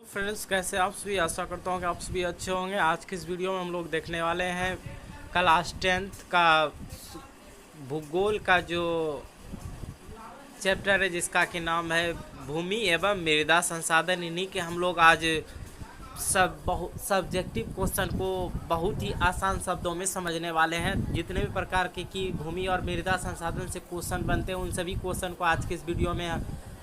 Friends, कैसे आप सभी। आशा करता हूँ कि आप सभी अच्छे होंगे। आज की इस वीडियो में हम लोग देखने वाले हैं क्लास 10th का भूगोल का जो चैप्टर है, जिसका कि नाम है भूमि एवं मृदा संसाधन। इन्हीं के हम लोग आज बहुत सब्जेक्टिव क्वेश्चन को बहुत ही आसान शब्दों में समझने वाले हैं। जितने भी प्रकार के की भूमि और मृदा संसाधन से क्वेश्चन बनते हैं, उन सभी क्वेश्चन को आज के इस वीडियो में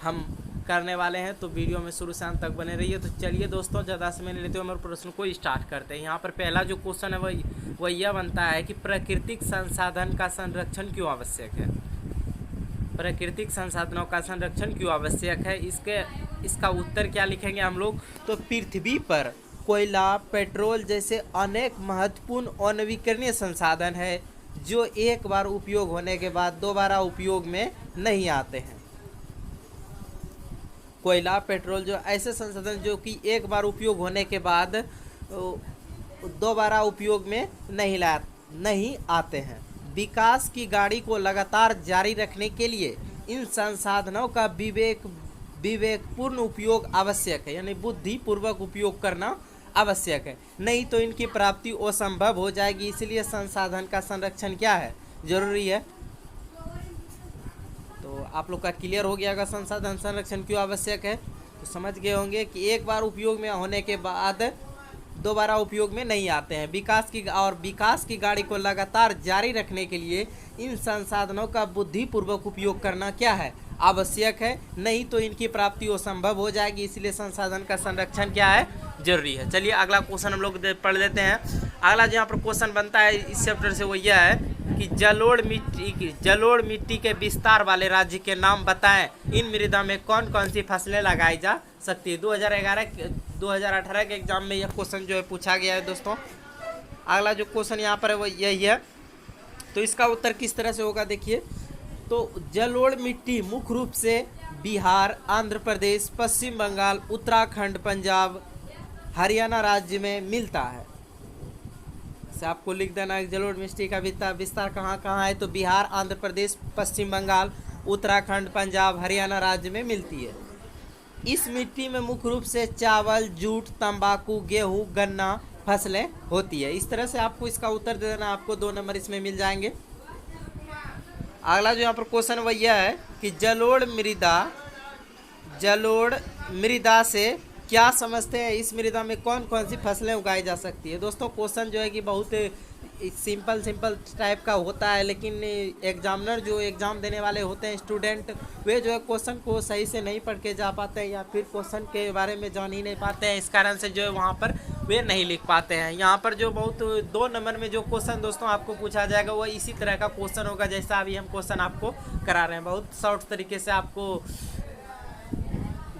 हम करने वाले हैं। तो वीडियो में शुरू से अंत तक बने रहिए। तो चलिए दोस्तों, ज़्यादा समय नहीं लेते हुए हमारे प्रश्न को स्टार्ट करते हैं। यहाँ पर पहला जो क्वेश्चन है वह यह बनता है कि प्राकृतिक संसाधन का संरक्षण क्यों आवश्यक है। प्राकृतिक संसाधनों का संरक्षण क्यों आवश्यक है, इसका उत्तर क्या लिखेंगे हम लोग। तो पृथ्वी पर कोयला, पेट्रोल जैसे अनेक महत्वपूर्ण अनवीकरणीय संसाधन है जो एक बार उपयोग होने के बाद दोबारा उपयोग में नहीं आते हैं। कोयला, पेट्रोल जो ऐसे संसाधन जो कि एक बार उपयोग होने के बाद दोबारा उपयोग में नहीं आते हैं। विकास की गाड़ी को लगातार जारी रखने के लिए इन संसाधनों का विवेकपूर्ण उपयोग आवश्यक है, यानी बुद्धिपूर्वक उपयोग करना आवश्यक है, नहीं तो इनकी प्राप्ति असंभव हो जाएगी। इसलिए संसाधन का संरक्षण क्या है, जरूरी है। तो आप लोग का क्लियर हो गया होगा संसाधन संरक्षण क्यों आवश्यक है। तो समझ गए होंगे कि एक बार उपयोग में होने के बाद दोबारा उपयोग में नहीं आते हैं। विकास की गाड़ी को लगातार जारी रखने के लिए इन संसाधनों का बुद्धिपूर्वक उपयोग करना क्या है, आवश्यक है, नहीं तो इनकी प्राप्ति असंभव हो जाएगी। इसलिए संसाधन का संरक्षण क्या है, जरूरी है। चलिए अगला क्वेश्चन हम लोग पढ़ लेते हैं। अगला जो यहाँ पर क्वेश्चन बनता है इस चैप्टर से वो यह है कि जलोढ़ मिट्टी के विस्तार वाले राज्य के नाम बताएं। इन मृदा में कौन कौन सी फसलें लगाई जा सकती है। 2018 के एग्जाम में यह क्वेश्चन जो है पूछा गया है दोस्तों। अगला जो क्वेश्चन यहाँ पर है वो यही है। तो इसका उत्तर किस तरह से होगा, देखिए। तो जलोढ़ मिट्टी मुख्य रूप से बिहार, आंध्र प्रदेश, पश्चिम बंगाल, उत्तराखंड, पंजाब, हरियाणा राज्य में मिलता है। से आपको लिख देना है जलोढ़ मिट्टी का विस्तार कहाँ कहाँ है। तो बिहार, आंध्र प्रदेश, पश्चिम बंगाल, उत्तराखंड, पंजाब, हरियाणा राज्य में मिलती है। इस मिट्टी में मुख्य रूप से चावल, जूट, तंबाकू, गेहूं, गन्ना फसलें होती है। इस तरह से आपको इसका उत्तर दे देना, आपको 2 नंबर इसमें मिल जाएंगे। अगला जो यहाँ पर क्वेश्चन वह यह है कि जलोढ़ मृदा से क्या समझते हैं। इस मृदा में कौन कौन सी फसलें उगाई जा सकती है। दोस्तों क्वेश्चन जो है कि बहुत सिंपल टाइप का होता है, लेकिन एग्जामिनर जो एग्ज़ाम देने वाले होते हैं स्टूडेंट, वे जो है क्वेश्चन को सही से नहीं पढ़ के जा पाते हैं, या फिर क्वेश्चन के बारे में जान ही नहीं पाते हैं। इस कारण से जो है वहाँ पर वे नहीं लिख पाते हैं। यहाँ पर जो बहुत 2 नंबर में जो क्वेश्चन दोस्तों आपको पूछा जाएगा वह इसी तरह का क्वेश्चन होगा जैसा अभी हम क्वेश्चन आपको करा रहे हैं। बहुत शॉर्ट तरीके से आपको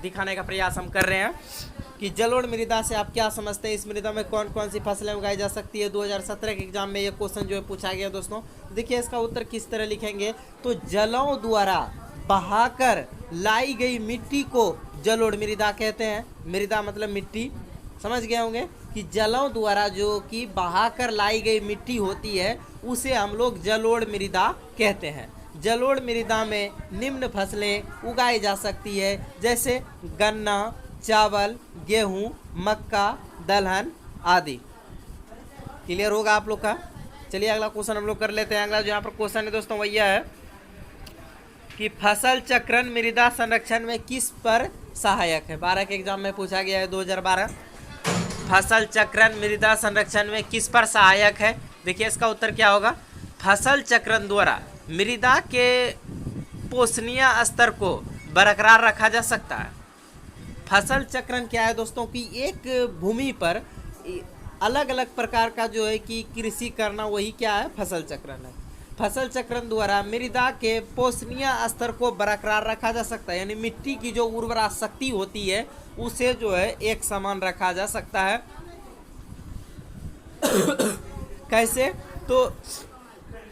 दिखाने का प्रयास हम कर रहे हैं कि जलोढ़ मृदा से आप क्या समझते हैं। इस मृदा में कौन कौन सी फसलें उगाई जा सकती है। 2017 के एग्जाम में ये क्वेश्चन जो है पूछा गया दोस्तों। देखिए इसका उत्तर किस तरह लिखेंगे। तो जलों द्वारा बहाकर लाई गई मिट्टी को जलोढ़ मृदा कहते हैं। मृदा मतलब मिट्टी, समझ गए होंगे कि जलों द्वारा जो कि बहाकर लाई गई मिट्टी होती है उसे हम लोग जलोढ़ मृदा कहते हैं। जलोढ़ मृदा में निम्न फसलें उगाई जा सकती है, जैसे गन्ना, चावल, गेहूं, मक्का, दलहन आदि। क्लियर होगा आप लोग का। चलिए अगला क्वेश्चन हम लोग कर लेते हैं। अगला जो यहाँ पर क्वेश्चन है दोस्तों वह यह है कि फसल चक्रण मृदा संरक्षण में किस पर सहायक है। 12 के एग्जाम में पूछा गया है 2012। फसल चक्रण मृदा संरक्षण में किस पर सहायक है। देखिए इसका उत्तर क्या होगा। फसल चक्रण द्वारा मृदा के पोषणीय स्तर को बरकरार रखा जा सकता है। फसल चक्रण क्या है दोस्तों कि एक भूमि पर अलग अलग प्रकार का जो है कि कृषि करना, वही क्या है, फसल चक्रण है। फसल चक्रण द्वारा मृदा के पोषणीय स्तर को बरकरार रखा जा सकता है, यानी मिट्टी की जो उर्वरा शक्ति होती है उसे जो है एक समान रखा जा सकता है। कैसे, तो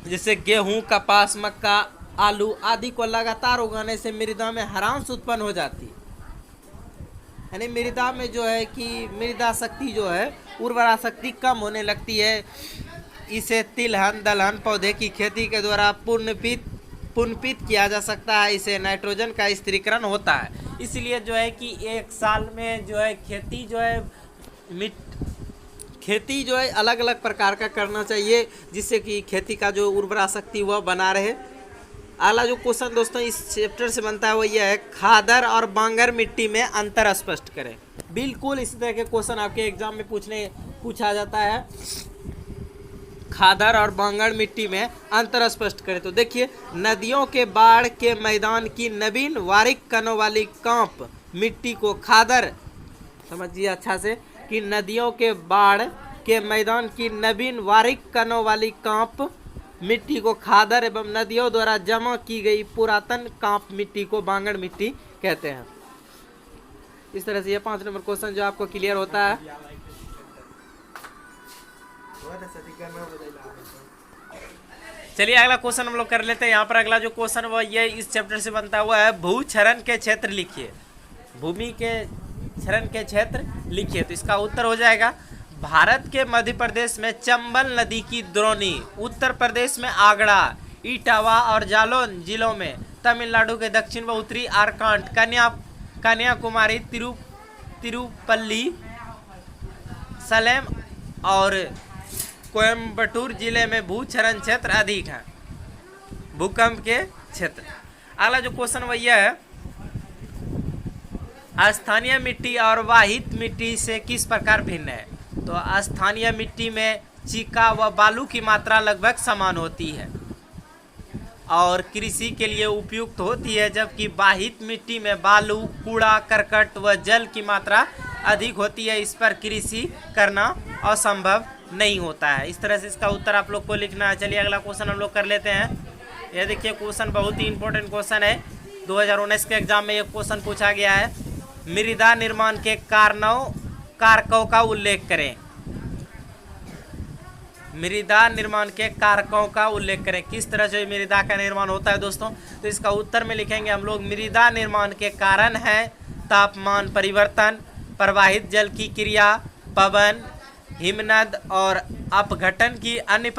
जैसे गेहूं, कपास, मक्का, आलू आदि को लगातार उगाने से मृदा में हरांश उत्पन्न हो जाती है, यानी मृदा में जो है कि मृदा शक्ति जो है उर्वरा शक्ति कम होने लगती है। इसे तिलहन, दलहन पौधे की खेती के द्वारा पुनर्पित किया जा सकता है। इसे नाइट्रोजन का स्थिरीकरण होता है। इसलिए जो है कि एक साल में जो है खेती जो है अलग अलग प्रकार का करना चाहिए, जिससे कि खेती का जो उर्वरा शक्ति वह बना रहे। अगला जो क्वेश्चन दोस्तों इस चैप्टर से बनता है वो यह है, खादर और बांगर मिट्टी में अंतर स्पष्ट करें। बिल्कुल इसी तरह के क्वेश्चन आपके एग्जाम में पूछा जाता है, खादर और बांगर मिट्टी में अंतर स्पष्ट करें। तो देखिए, नदियों के बाढ़ के मैदान की नवीन बारीक कणों वाली कांप मिट्टी को खादर, समझिए अच्छा से, कि नदियों के बाढ़ के मैदान की नवीन बारीक कणों वाली कांप मिट्टी को खादर एवं नदियों द्वारा जमा की गई पुरातन कांप मिट्टी को बांगर मिट्टी कहते हैं। इस तरह से ये 5 नंबर क्वेश्चन जो आपको क्लियर होता है। चलिए अगला क्वेश्चन हम लोग कर लेते हैं। यहाँ पर अगला जो क्वेश्चन वो ये इस चैप्टर से बनता हुआ है, भू क्षरण के क्षेत्र लिखिए। भूमि के क्षरण के क्षेत्र लिखिए। तो इसका उत्तर हो जाएगा, भारत के मध्य प्रदेश में चंबल नदी की द्रोणी, उत्तर प्रदेश में आगरा, इटावा और जालौन जिलों में, तमिलनाडु के दक्षिण व उत्तरी आरकांड, कन्याकुमारी, तिरुपल्ली, सलेम और कोयम्बटूर जिले में भू क्षरण क्षेत्र अधिक है, भूकंप के क्षेत्र। अगला जो क्वेश्चन वह यह है, स्थानीय मिट्टी और वाहित मिट्टी से किस प्रकार भिन्न है। तो स्थानीय मिट्टी में चीका व बालू की मात्रा लगभग समान होती है और कृषि के लिए उपयुक्त होती है, जबकि वाहित मिट्टी में बालू, कूड़ा करकट व जल की मात्रा अधिक होती है। इस पर कृषि करना असंभव नहीं होता है। इस तरह से इसका उत्तर आप लोग को लिखना है। चलिए अगला क्वेश्चन हम लोग कर लेते हैं। यह देखिए क्वेश्चन बहुत ही इंपॉर्टेंट क्वेश्चन है, 2019 के एग्जाम में ये क्वेश्चन पूछा गया है। मृदा निर्माण के कारकों का उल्लेख करें। मृदा निर्माण के कारकों का उल्लेख करें। किस तरह से मृदा का निर्माण होता है दोस्तों, तो इसका उत्तर में लिखेंगे हम लोग, मृदा निर्माण के कारण है तापमान परिवर्तन, प्रवाहित जल की क्रिया, पवन, हिमनद और अपघटन की अन्य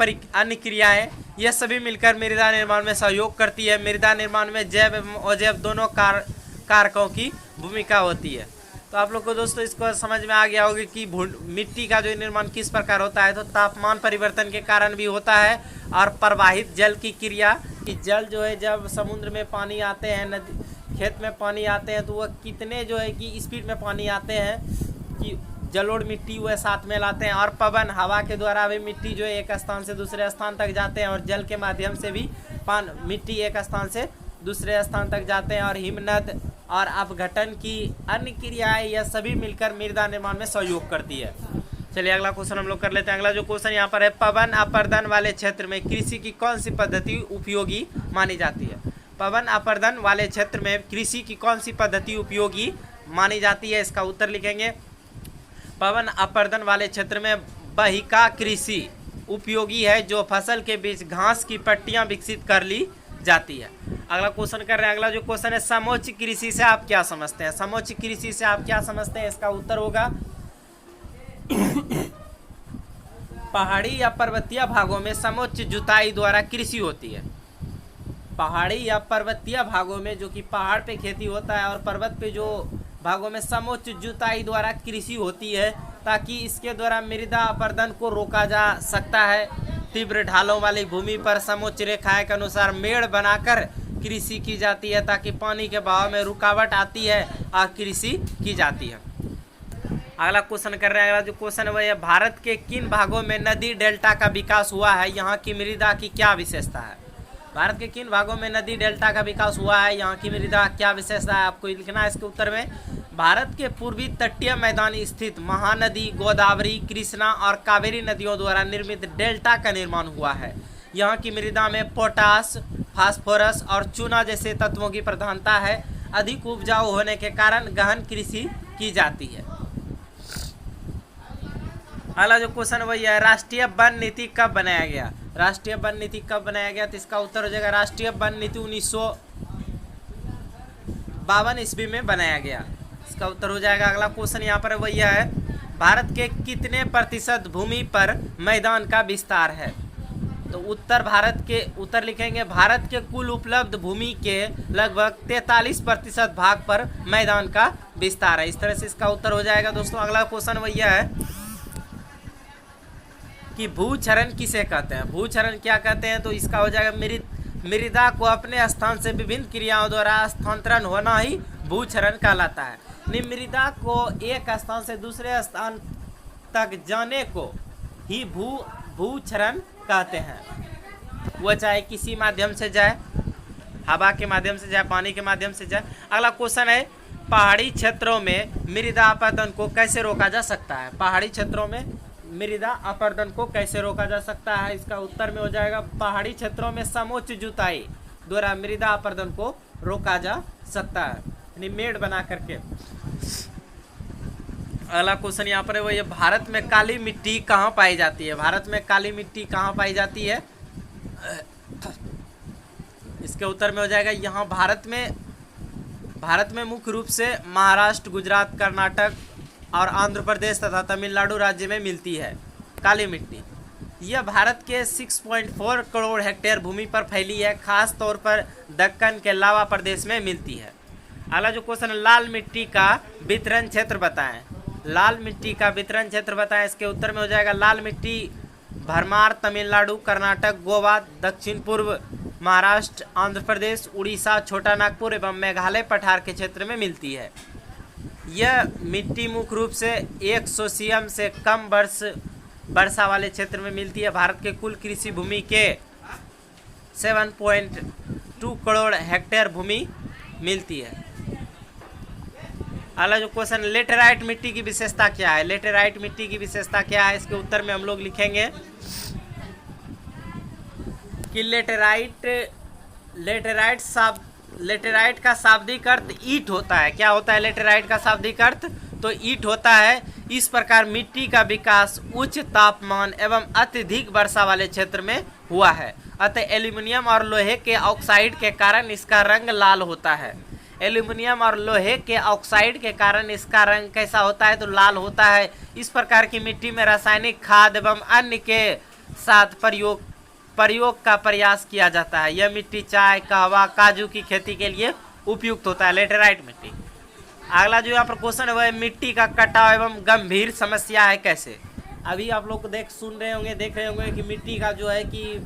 क्रियाएं, यह सभी मिलकर मृदा निर्माण में सहयोग करती है। मृदा निर्माण में जैव एवं अजैव दोनों कारकों की भूमिका होती है। तो आप लोग को दोस्तों इसको समझ में आ गया होगा कि मिट्टी का जो निर्माण किस प्रकार होता है। तो तापमान परिवर्तन के कारण भी होता है और प्रवाहित जल की क्रिया, कि जल जो है जब समुद्र में पानी आते हैं, नदी खेत में पानी आते हैं, तो वह कितने जो है कि स्पीड में पानी आते हैं कि जलोढ़ मिट्टी वह साथ में लाते हैं। और पवन, हवा के द्वारा भी मिट्टी जो है एक स्थान से दूसरे स्थान तक जाते हैं, और जल के माध्यम से भी मिट्टी एक स्थान से दूसरे स्थान तक जाते हैं। और हिमनद और अपघटन की अन्य क्रियाएं, यह सभी मिलकर मृदा निर्माण में सहयोग करती है। चलिए अगला क्वेश्चन हम लोग कर लेते हैं। अगला जो क्वेश्चन यहाँ पर है, पवन अपर्दन वाले क्षेत्र में कृषि की कौन सी पद्धति उपयोगी मानी जाती है। पवन अपर्दन वाले क्षेत्र में कृषि की कौन सी पद्धति उपयोगी मानी जाती है। इसका उत्तर लिखेंगे, पवन अपर्दन वाले क्षेत्र में बहिका कृषि उपयोगी है, जो फसल के बीच घास की पट्टियां विकसित कर ली जाती है। अगला क्वेश्चन कर रहे हैं। अगला जो क्वेश्चन है, समोच्च कृषि से आप क्या समझते हैं। समोच्च कृषि से आप क्या समझते हैं। इसका उत्तर होगा, पहाड़ी या पर्वतीय भागों में समोच्च जुताई द्वारा कृषि होती है। पहाड़ी या पर्वतीय भागों में, जो कि पहाड़ पे खेती होता है और पर्वत पे जो भागों में समोच्च जुताई द्वारा कृषि होती है, ताकि इसके द्वारा मृदा अपर्दन को रोका जा सकता है। तीव्र ढालों वाली भूमि पर समोच्च रेखाएं के अनुसार मेड़ बनाकर कृषि की जाती है, ताकि पानी के बहाव में रुकावट आती है और कृषि की जाती है। अगला क्वेश्चन कर रहे हैं। अगला जो क्वेश्चन है वह है, भारत के किन भागों में नदी डेल्टा का विकास हुआ है, यहाँ की मृदा की क्या विशेषता है। भारत के किन भागों में नदी डेल्टा का विकास हुआ है, यहाँ की मृदा क्या विशेषता है, आपको लिखना है इसके उत्तर में। भारत के पूर्वी तटीय मैदान स्थित महानदी गोदावरी, कृष्णा और कावेरी नदियों द्वारा निर्मित डेल्टा का निर्माण हुआ है। यहाँ की मृदा में पोटास, फास्फोरस और चूना जैसे तत्वों की प्रधानता है। अधिक उपजाऊ होने के कारण गहन कृषि की जाती है। अगला जो क्वेश्चन वही है, राष्ट्रीय वन नीति कब बनाया गया। राष्ट्रीय वन नीति कब बनाया गया, तो इसका उत्तर हो जाएगा, राष्ट्रीय वन नीति 1952 ईस्वी में बनाया गया। इसका उत्तर हो जाएगा। अगला क्वेश्चन यहाँ पर वही है, भारत के कितने प्रतिशत भूमि पर मैदान का विस्तार है। तो उत्तर लिखेंगे भारत के कुल उपलब्ध भूमि के लगभग 43% भाग पर मैदान का विस्तार है। इस तरह से इसका उत्तर हो जाएगा दोस्तों। अगला क्वेश्चन वही है कि भूक्षरण किसे कहते हैं। भूक्षरण क्या कहते हैं, तो इसका हो जाएगा मृदा को अपने स्थान से विभिन्न क्रियाओं द्वारा स्थानांतरण होना ही भूक्षरण कहलाता है। मृदा को एक स्थान से दूसरे स्थान तक जाने को ही भूक्षरण कहते हैं। वह चाहे किसी माध्यम से जाए, हवा के माध्यम से जाए, पानी के माध्यम से जाए। अगला क्वेश्चन है पहाड़ी क्षेत्रों में मृदा अपरदन को कैसे रोका जा सकता है। पहाड़ी क्षेत्रों में मृदा अपरदन को कैसे रोका जा सकता है। इसका उत्तर में हो जाएगा पहाड़ी क्षेत्रों में समोच्च जुताई द्वारा मृदा अपरदन को रोका जा सकता है, यानी मेड़ बना करके। अगला क्वेश्चन यहाँ पर है वो ये भारत में काली मिट्टी कहाँ पाई जाती है। भारत में काली मिट्टी कहाँ पाई जाती है, इसके उत्तर में हो जाएगा यहाँ भारत में मुख्य रूप से महाराष्ट्र, गुजरात, कर्नाटक और आंध्र प्रदेश तथा तमिलनाडु राज्य में मिलती है काली मिट्टी। यह भारत के 6.4 करोड़ हेक्टेयर भूमि पर फैली है, खास तौर पर दक्कन के लावा प्रदेश में मिलती है। अगला जो क्वेश्चन है लाल मिट्टी का वितरण क्षेत्र बताएं। लाल मिट्टी का वितरण क्षेत्र बताएं। इसके उत्तर में हो जाएगा लाल मिट्टी भरमार, तमिलनाडु, कर्नाटक, गोवा, दक्षिण पूर्व महाराष्ट्र, आंध्र प्रदेश, उड़ीसा, छोटा नागपुर एवं मेघालय पठार के क्षेत्र में मिलती है। यह मिट्टी मुख्य रूप से 100 सीएम से कम वर्षा वाले क्षेत्र में मिलती है। भारत के कुल कृषि भूमि के 7.2 करोड़ हेक्टेयर भूमि मिलती है। अगला जो क्वेश्चन लेटेराइट मिट्टी की विशेषता क्या है। लेटेराइट मिट्टी की विशेषता क्या है, इसके उत्तर में हम लोग लिखेंगे कि लेटेराइट का शाब्दिक अर्थ ईंट होता है। क्या होता है लेटेराइट का शाब्दिक अर्थ, तो ईंट होता है। इस प्रकार मिट्टी का विकास उच्च तापमान एवं अत्यधिक वर्षा वाले क्षेत्र में हुआ है। अतः एल्यूमिनियम और लोहे के ऑक्साइड के कारण इसका रंग लाल होता है। एल्यूमिनियम और लोहे के ऑक्साइड के कारण इसका रंग कैसा होता है, तो लाल होता है। इस प्रकार की मिट्टी में रासायनिक खाद एवं अन्य के साथ प्रयोग का प्रयास किया जाता है। यह मिट्टी चाय, कहवा, काजू की खेती के लिए उपयुक्त होता है, लेटेराइट मिट्टी। अगला जो यहाँ पर क्वेश्चन है वह मिट्टी का कटाव एवं गंभीर समस्या है कैसे। अभी आप लोग देख रहे होंगे कि मिट्टी का जो है कि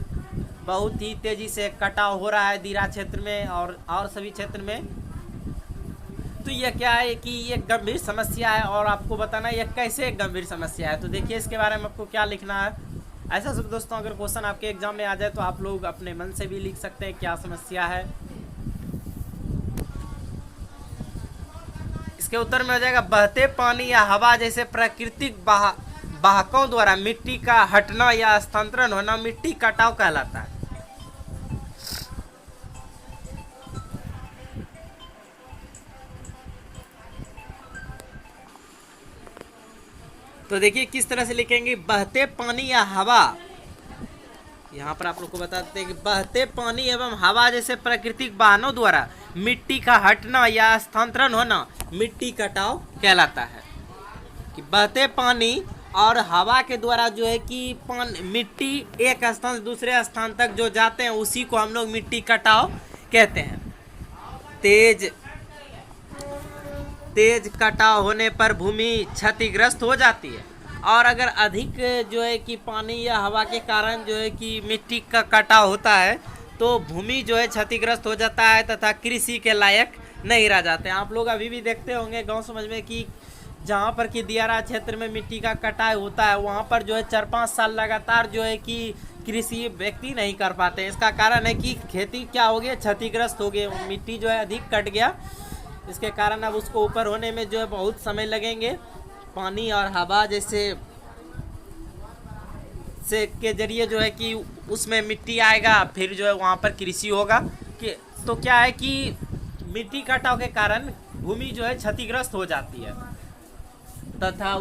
बहुत ही तेजी से कटाव हो रहा है दीरा क्षेत्र में और सभी क्षेत्र में। तो यह क्या है कि ये गंभीर समस्या है और आपको बताना यह कैसे एक गंभीर समस्या है। तो देखिए इसके बारे में आपको क्या लिखना है। ऐसा सब दोस्तों अगर क्वेश्चन आपके एग्जाम में आ जाए तो आप लोग अपने मन से भी लिख सकते हैं क्या समस्या है। इसके उत्तर में हो जाएगा बहते पानी या हवा जैसे प्राकृतिक वाहकों द्वारा मिट्टी का हटना या स्थानांतरण होना मिट्टी कटाव कहलाता है। तो देखिए किस तरह से लिखेंगे बहते पानी या हवा। यहाँ पर आप लोग को बता देते हैं कि बहते पानी एवं हवा जैसे प्राकृतिक वाहनों द्वारा मिट्टी का हटना या स्थानांतरण होना मिट्टी कटाव कहलाता है। कि बहते पानी और हवा के द्वारा जो है कि मिट्टी एक स्थान से दूसरे स्थान तक जो जाते हैं उसी को हम लोग मिट्टी कटाव कहते हैं। तेज कटाव होने पर भूमि क्षतिग्रस्त हो जाती है और अगर अधिक जो है कि पानी या हवा के कारण जो है कि मिट्टी का कटाव होता है तो भूमि जो है क्षतिग्रस्त हो जाता है तथा कृषि के लायक नहीं रह जाते हैं। आप लोग अभी भी देखते होंगे गांव समझ में कि जहां पर कि दियारा क्षेत्र में मिट्टी का कटाव होता है वहां पर जो है 4-5 साल लगातार जो है कि कृषि व्यक्ति नहीं कर पाते। इसका कारण है कि खेती क्या हो गया, क्षतिग्रस्त हो गई, मिट्टी जो है अधिक कट गया। इसके कारण अब उसको ऊपर होने में जो है बहुत समय लगेंगे। पानी और हवा जैसे से के जरिए जो है कि उसमें मिट्टी आएगा, फिर जो है वहाँ पर कृषि होगा। कि तो क्या है कि मिट्टी कटाव के कारण भूमि जो है क्षतिग्रस्त हो जाती है तथा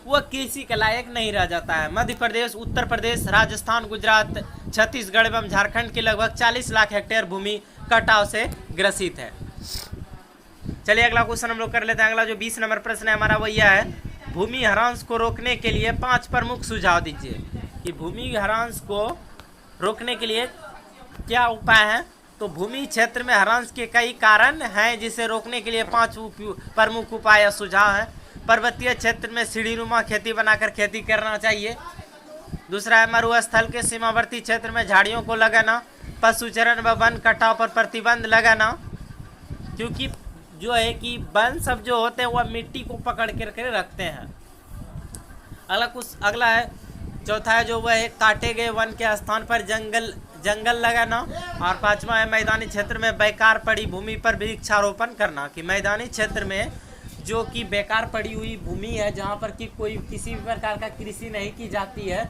वह कृषि के लायक नहीं रह जाता है। मध्य प्रदेश, उत्तर प्रदेश, राजस्थान, गुजरात, छत्तीसगढ़ एवं झारखंड की लगभग 40 लाख हेक्टेयर भूमि कटाव से ग्रसित है। चलिए अगला क्वेश्चन हम लोग कर लेते हैं। अगला जो 20 नंबर प्रश्न है हमारा वो यह है भूमि ह्रास को रोकने के लिए 5 प्रमुख सुझाव दीजिए। कि भूमि ह्रास को रोकने के लिए क्या उपाय हैं। तो भूमि क्षेत्र में ह्रास के कई कारण हैं जिसे रोकने के लिए 5 प्रमुख उपाय या सुझाव हैं। पर्वतीय क्षेत्र में सीढ़ीनुमा खेती बनाकर खेती करना चाहिए। दूसरा है मरुस्थल के सीमावर्ती क्षेत्र में झाड़ियों को लगाना। पशुचरण व वन कटाव पर प्रतिबंध लगाना, क्योंकि जो है कि वन सब जो होते हैं वह मिट्टी को पकड़ कर रखते हैं। अगला है चौथा है जो वह है काटे गए वन के स्थान पर जंगल लगाना। और 5वां है मैदानी क्षेत्र में बेकार पड़ी भूमि पर वृक्षारोपण करना। कि मैदानी क्षेत्र में जो कि बेकार पड़ी हुई भूमि है, जहाँ पर कि कोई किसी भी प्रकार का कृषि नहीं की जाती है,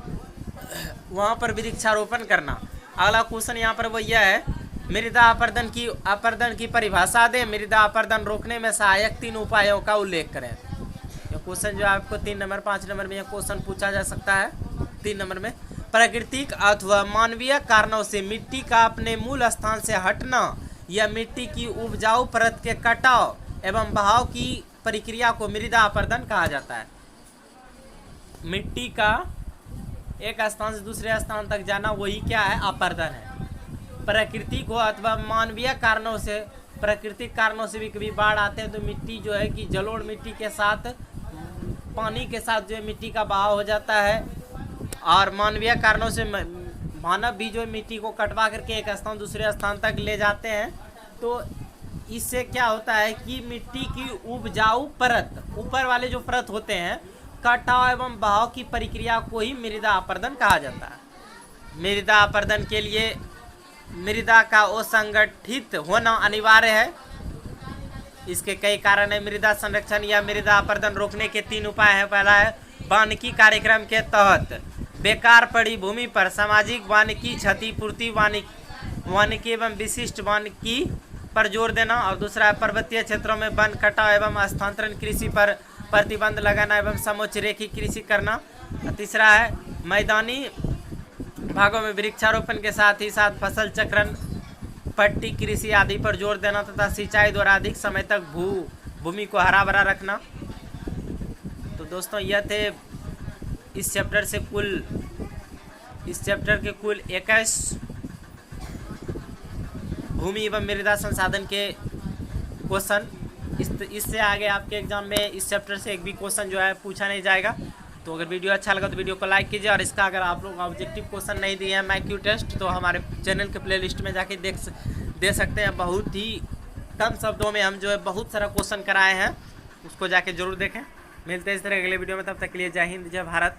वहाँ पर वृक्षारोपण करना। अगला क्वेश्चन यहाँ पर वो यह है, मृदा अपरदन की परिभाषा दें। मृदा अपरदन रोकने में सहायक 3 उपायों का उल्लेख करें। यह क्वेश्चन जो आपको 3 नंबर 5 नंबर में यह क्वेश्चन पूछा जा सकता है। 3 नंबर में प्राकृतिक अथवा मानवीय कारणों से मिट्टी का अपने मूल स्थान से हटना या मिट्टी की उपजाऊ परत के कटाव एवं बहाव की प्रक्रिया को मृदा अपरदन कहा जाता है। मिट्टी का एक स्थान से दूसरे स्थान तक जाना वही क्या है, अपरदन है। प्राकृतिक हो अथवा मानवीय कारणों से, प्राकृतिक कारणों से भी कभी बाढ़ आते हैं तो मिट्टी जो है कि जलोढ़ मिट्टी के साथ पानी के साथ जो है मिट्टी का बहाव हो जाता है। और मानवीय कारणों से मानव भी जो है मिट्टी को कटवा करके एक स्थान दूसरे स्थान तक ले जाते हैं। तो इससे क्या होता है कि मिट्टी की उपजाऊ परत, ऊपर वाले जो परत होते हैं, कटाव एवं बहाव की प्रक्रिया को ही मृदा अपरदन कहा जाता है। मृदा अपरदन के लिए मृदा का असंगठित होना अनिवार्य है। इसके कई कारण है। मृदा संरक्षण या मृदा अपरदन रोकने के 3 उपाय है। पहला है वानिकी कार्यक्रम के तहत बेकार पड़ी भूमि पर सामाजिक वानिकी क्षतिपूर्ति, वानिकी एवं विशिष्ट वानिकी पर जोर देना। और दूसरा है पर्वतीय क्षेत्रों में वन कटाव एवं स्थानांतरण कृषि पर प्रतिबंध लगाना एवं समोच्च रेखी कृषि करना। तीसरा है मैदानी भागों में वृक्षारोपण के साथ ही साथ फसल चक्रण, पट्टी कृषि आदि पर जोर देना तथा सिंचाई द्वारा अधिक समय तक भूमि को हरा भरा रखना। तो दोस्तों यह थे इस चैप्टर के कुल 21 भूमि एवं मृदा संसाधन के क्वेश्चन। इससे आगे आपके एग्जाम में इस चैप्टर से एक भी क्वेश्चन जो है पूछा नहीं जाएगा। तो अगर वीडियो अच्छा लगा तो वीडियो को लाइक कीजिए। और इसका अगर आप लोग ऑब्जेक्टिव क्वेश्चन नहीं दिए हैं MyQ टेस्ट, तो हमारे चैनल के प्लेलिस्ट में जाके दे सकते हैं। बहुत ही कम शब्दों में हम जो है बहुत सारा क्वेश्चन कराए हैं, उसको जाके जरूर देखें। मिलते हैं इस तरह अगले वीडियो में, तब तक के लिए जय हिंद जय भारत।